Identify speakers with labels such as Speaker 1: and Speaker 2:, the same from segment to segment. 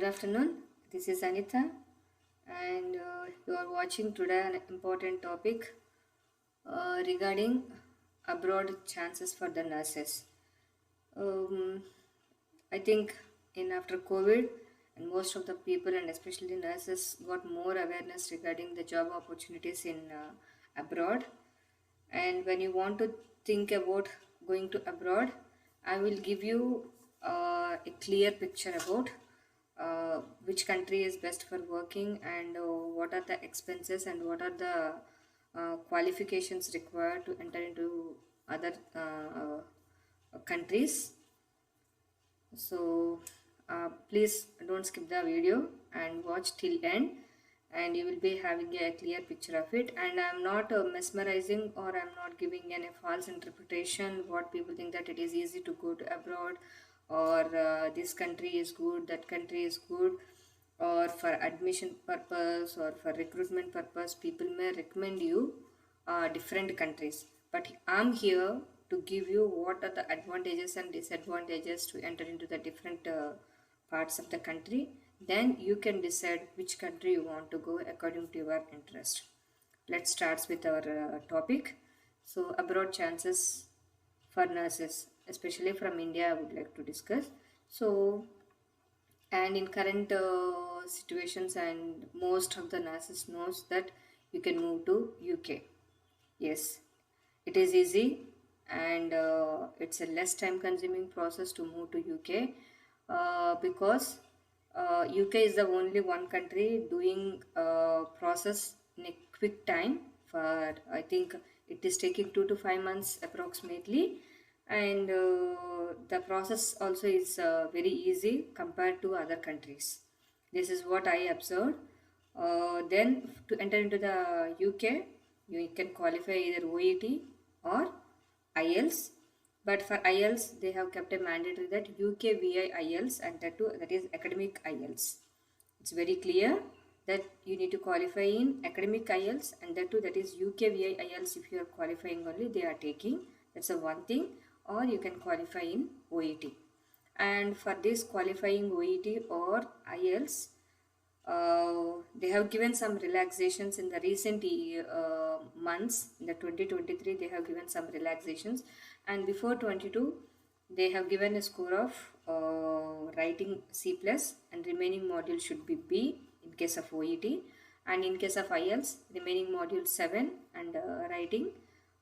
Speaker 1: afternoon. This is Anita, and you are watching today an important topic regarding abroad chances for the nurses. Um, I think in after COVID, and most of the people and especially nurses got more awareness regarding the job opportunities in abroad. And when you want to think about going to abroad, I will give you a clear picture about which country is best for working and what are the expenses and what are the qualifications required to enter into other countries. So please don't skip the video and watch till end, and you will be having a clear picture of it. And I'm not mesmerizing, or I'm not giving any false interpretation what people think that it is easy to go to abroad, or this country is good, that country is good, or for admission purpose or for recruitment purpose people may recommend you different countries. But I'm here to give you what are the advantages and disadvantages to enter into the different parts of the country. Then you can decide which country you want to go according to your interest. Let's start with our topic. So abroad chances for nurses, especially from India, I would like to discuss. So, and in current situations, and most of the nurses knows that you can move to UK. Yes, it is easy, and it's a less time consuming process to move to UK because UK is the only one country doing process in a quick time. For I think it is taking 2 to 5 months approximately, and the process also is very easy compared to other countries. This is what I observed. Then to enter into the UK, you can qualify either OET or IELTS. But for IELTS, they have kept a mandatory that UKVI IELTS, and that too, that is academic IELTS. It's very clear that you need to qualify in academic IELTS, and that too, that is UKVI IELTS. If you are qualifying only, they are taking. That's a one thing. Or you can qualify in OET. And for this qualifying OET or IELTS, they have given some relaxations in the recent months. In the 2023 they have given some relaxations, and before 22 they have given a score of writing C plus, and remaining module should be B in case of OET, and in case of IELTS remaining module 7 and writing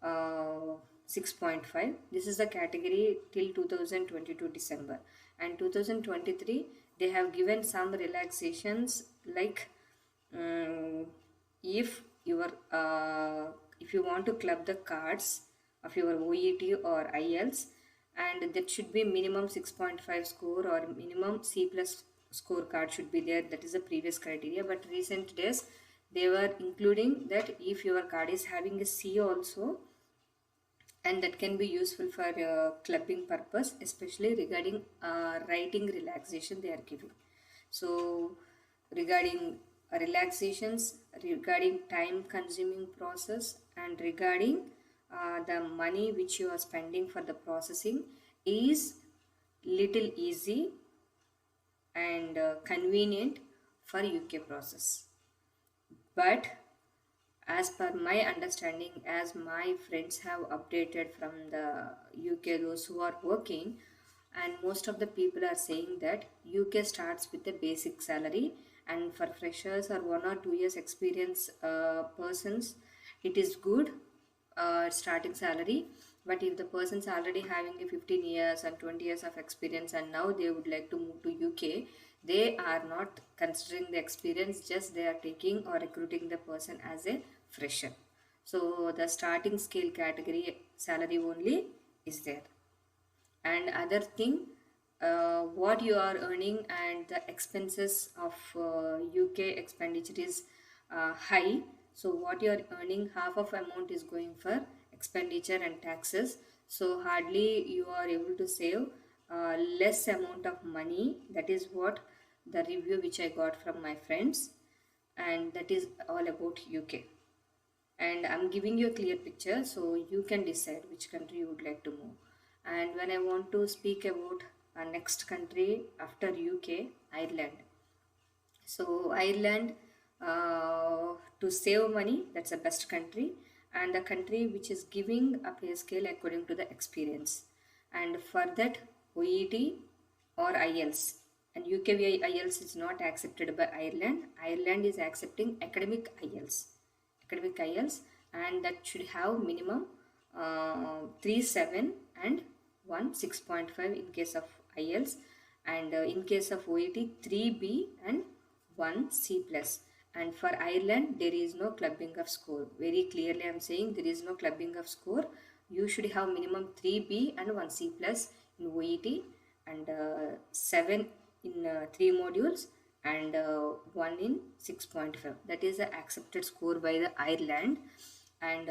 Speaker 1: 6.5. This is the category till 2022 December. And 2023 they have given some relaxations, like if you want to club the cards of your OET or IELTS, and that should be minimum 6.5 score or minimum C plus score card should be there. That is the previous criteria, but recent days they were including that if your card is having a C also, and that can be useful for clubbing purpose, especially regarding writing relaxation they are giving. So regarding relaxations, regarding time consuming process, and regarding the money which you are spending for the processing is little easy and convenient for UK process. But as per my understanding, as my friends have updated from the UK, those who are working, and most of the people are saying that UK starts with a basic salary, and for freshers or 1 or 2 years experience persons, it is good starting salary. But if the person's already having a 15 years and 20 years of experience, and now they would like to move to UK, they are not considering the experience, just they are taking or recruiting the person as a fresher. So the starting scale category salary only is there. And other thing, what you are earning and the expenses of UK expenditure is high. So what you are earning, half of amount is going for expenditure and taxes. So hardly you are able to save less amount of money. That is what the review which I got from my friends, and that is all about UK. And I'm giving you a clear picture, so you can decide which country you would like to move. And when I want to speak about our next country after UK, Ireland. So Ireland, to save money, that's the best country, and the country which is giving a pay scale according to the experience. And for that, OET or IELTS. And UKVI IELTS is not accepted by Ireland. Ireland is accepting academic IELTS. Academic IELTS, and that should have minimum 3.7 and 1 6.5 in case of IELTS, and in case of OET 3B and 1 C plus. And for Ireland there is no clubbing of score. Very clearly I am saying there is no clubbing of score. You should have minimum 3B and 1 C plus in OET, and 7 in 3 modules, and 1 in 6.5. That is the accepted score by the Ireland. And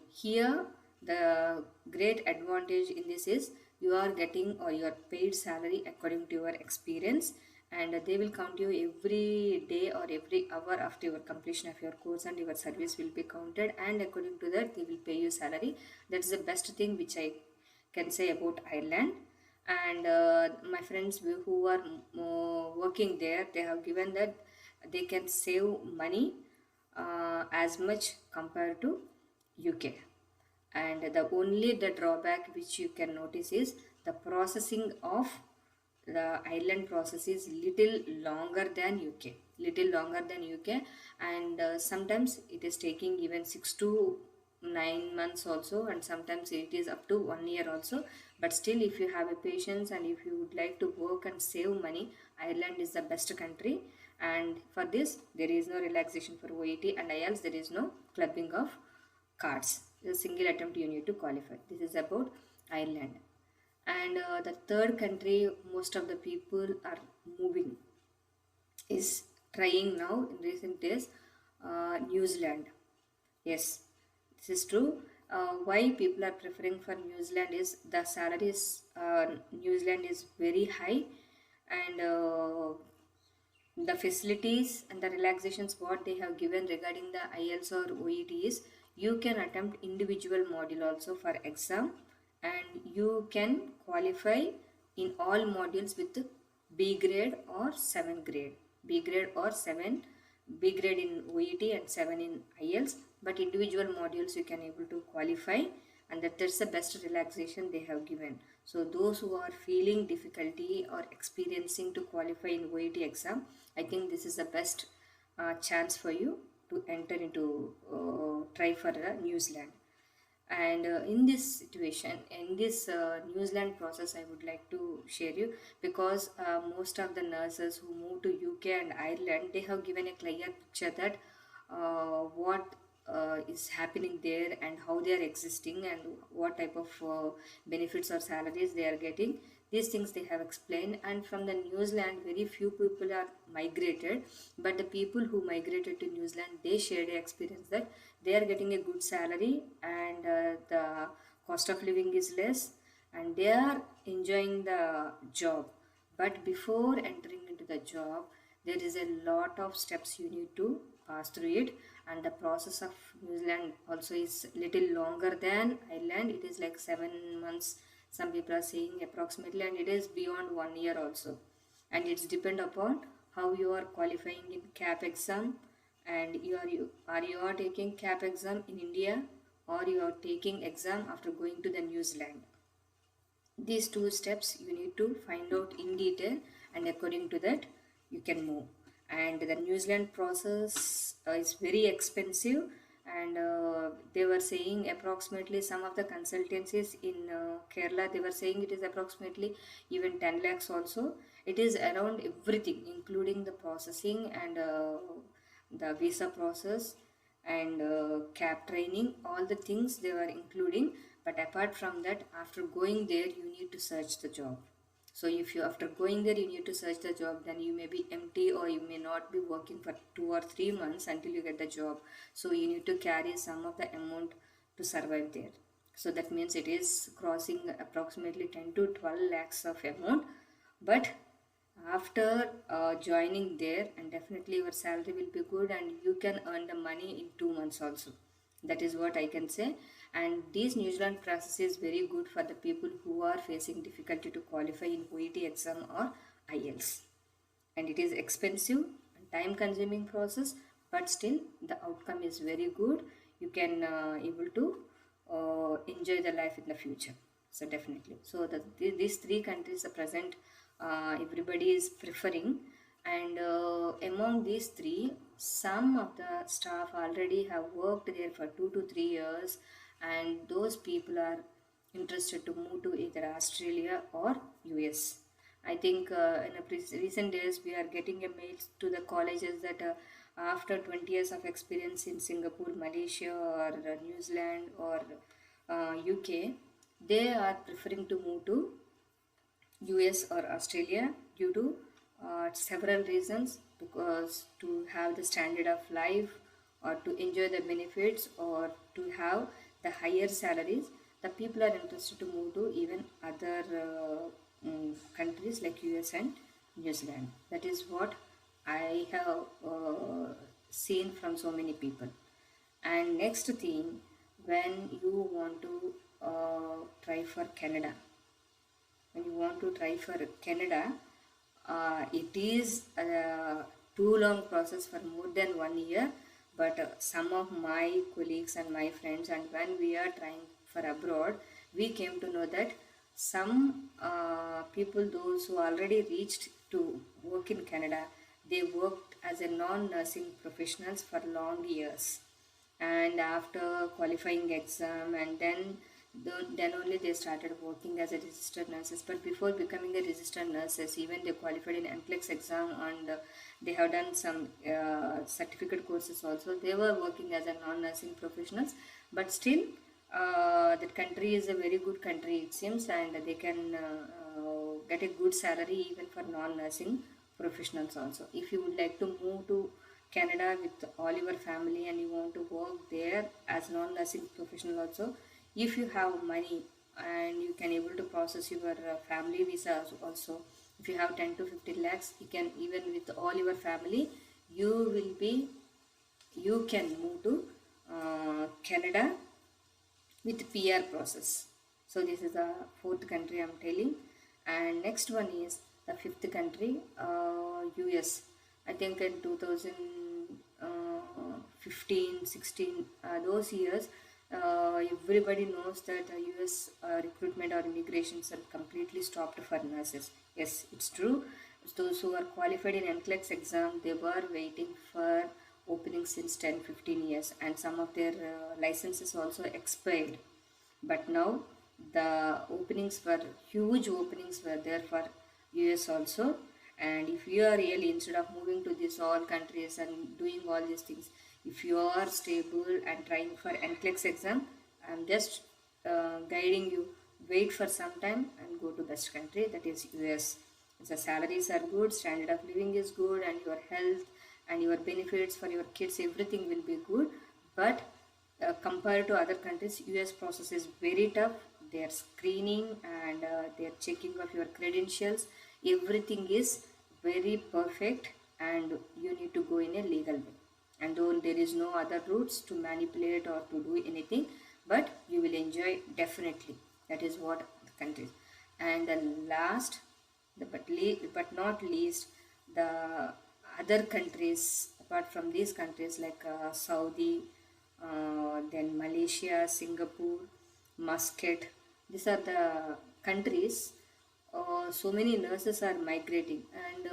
Speaker 1: here the great advantage in this is you are getting or your paid salary according to your experience, and they will count you every day or every hour after your completion of your course, and your service will be counted, and according to that they will pay you salary. That's the best thing which I can say about Ireland. And my friends who are working there, they have given that they can save money as much compared to UK. And the drawback which you can notice is the processing of the Ireland process is little longer than UK, and sometimes it is taking even 6 to 9 months also, and sometimes it is up to 1 year also. But still, if you have a patience and if you would like to work and save money, Ireland is the best country. And for this there is no relaxation for OET and IELTS. There is no clubbing of cards. The single attempt you need to qualify. This is about Ireland. And the third country most of the people are moving is trying now in recent days, New Zealand. Yes, this is true. Why people are preferring for New Zealand is the salaries. New Zealand is very high, and the facilities and the relaxations what they have given regarding the IELTS or OET is you can attempt individual module also for exam, and you can qualify in all modules with B grade or 7 grade. B grade or 7, B grade in OET and 7 in IELTS, but individual modules you can able to qualify, and that's the best relaxation they have given. So those who are feeling difficulty or experiencing to qualify in OET exam, I think this is the best chance for you to enter into try for New Zealand. And in this situation, in this New Zealand process, I would like to share you, because most of the nurses who move to UK and Ireland, they have given a clear picture that what is happening there and how they are existing and what type of benefits or salaries they are getting. These things they have explained. And from the New Zealand, very few people are migrated, but the people who migrated to New Zealand, they shared an experience that they are getting a good salary, and the cost of living is less, and they are enjoying the job. But before entering into the job, there is a lot of steps you need to pass through it, and the process of New Zealand also is little longer than Ireland. It is like 7 months, some people are saying approximately, and it is beyond 1 year also. And it's depend upon how you are qualifying in CAP exam, and you are taking CAP exam in India, or you are taking exam after going to the New Zealand. These two steps you need to find out in detail, and according to that you can move. And the New Zealand process is very expensive, and they were saying approximately, some of the consultancies in Kerala, they were saying it is approximately even 10 lakhs also. It is around everything, including the processing and the visa process and CAP training, all the things they were including. But apart from that, after going there, you need to search the job. So if you, after going there, you need to search the job, then you may be empty, or you may not be working for 2 or 3 months until you get the job. So you need to carry some of the amount to survive there. So that means it is crossing approximately 10 to 12 lakhs of amount. But after joining there, and definitely your salary will be good, and you can earn the money in 2 months also. That is what I can say. And this New Zealand process is very good for the people who are facing difficulty to qualify in OET exam or IELTS. And it is expensive, and time consuming process, but still the outcome is very good. You can able to enjoy the life in the future. So definitely, so these three countries are present, everybody is preferring. And among these three, some of the staff already have worked there for 2 to 3 years, and those people are interested to move to either Australia or US. I think in a recent days we are getting a mail to the colleges that after 20 years of experience in Singapore, Malaysia, or New Zealand, or UK, they are preferring to move to US or Australia due to several reasons, because to have the standard of life, or to enjoy the benefits, or to have the higher salaries, the people are interested to move to even other countries like US and New Zealand. That is what I have seen from so many people. And next thing, when you want to try for Canada, when you want to try for Canada, it is a too long process for more than 1 year. But some of my colleagues and my friends, and when we are trying for abroad, we came to know that some people, those who already reached to work in Canada, they worked as a non-nursing professionals for long years, and after qualifying exam, and then only they started working as a registered nurses. But before becoming a registered nurses, even they qualified in NCLEX exam, and they have done some certificate courses also. They were working as a non-nursing professionals, but still that country is a very good country, it seems, and they can get a good salary even for non-nursing professionals also. If you would like to move to Canada with all your family and you want to work there as non-nursing professional also, if you have money and you can able to process your family visa also, if you have 10 to 15 lakhs, you can, even with all your family, you can move to Canada with PR process. So this is the fourth country I'm telling. And next one is the fifth country, US. I think in 2015, 16, those years, everybody knows that US recruitment or immigrations are completely stopped for nurses. Yes, it's true. Those who are qualified in NCLEX exam, they were waiting for opening since 10-15 years, and some of their licenses also expired. But now the huge openings were there for US also. And if you are really, instead of moving to these all countries and doing all these things, if you are stable and trying for NCLEX exam, I am just guiding you, wait for some time and go to best country, that is US. The salaries are good, standard of living is good, and your health and your benefits for your kids, everything will be good. But compared to other countries, US process is very tough. Their screening and their checking of your credentials, everything is very perfect, and you need to go in a legal way. And though there is no other routes to manipulate or to do anything, but you will enjoy definitely. That is what the countries. And the last, but not least, the other countries apart from these countries like Saudi, then Malaysia, Singapore, Muscat. These are the countries. So many nurses are migrating, and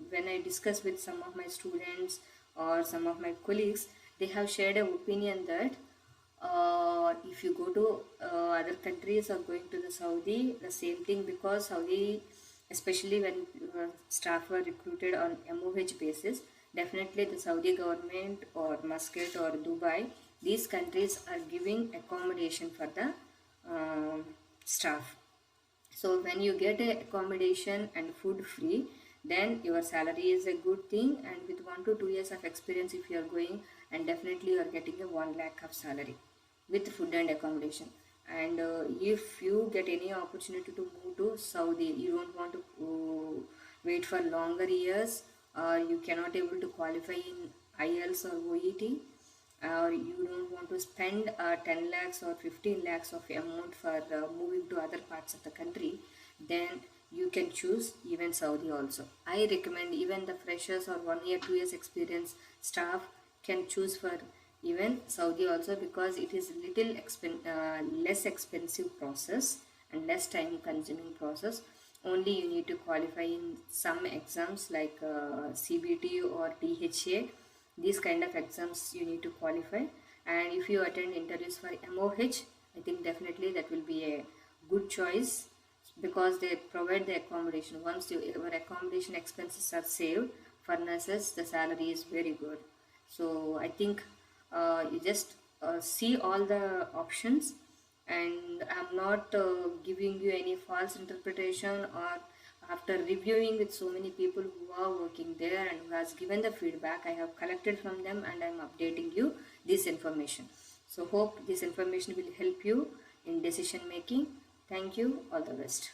Speaker 1: when I discuss with some of my students or some of my colleagues, they have shared an opinion that if you go to other countries or going to the Saudi, the same thing, because Saudi, especially when staff were recruited on MOH basis, definitely the Saudi government or Muscat or Dubai, these countries are giving accommodation for the staff. So when you get a accommodation and food free, then your salary is a good thing, and with 1 to 2 years of experience, if you are going, and definitely you are getting a 1 lakh of salary with food and accommodation. And if you get any opportunity to move to Saudi, you don't want to wait for longer years, or you cannot able to qualify in IELTS or OET, or you don't want to spend 10 lakhs or 15 lakhs of amount for moving to other parts of the country, then you can choose even Saudi also. I recommend even the freshers or 1 year 2 years experience staff can choose for even Saudi also, because it is little less expensive process and less time consuming process. Only you need to qualify in some exams like CBT or DHA. These kind of exams you need to qualify, and if you attend interviews for MOH, I think definitely that will be a good choice, because they provide the accommodation. Once your accommodation expenses are saved for nurses, the salary is very good. So I think you just see all the options, and I'm not giving you any false interpretation, or after reviewing with so many people who are working there and who has given the feedback, I have collected from them and I'm updating you this information. So hope this information will help you in decision making. Thank you. All the best.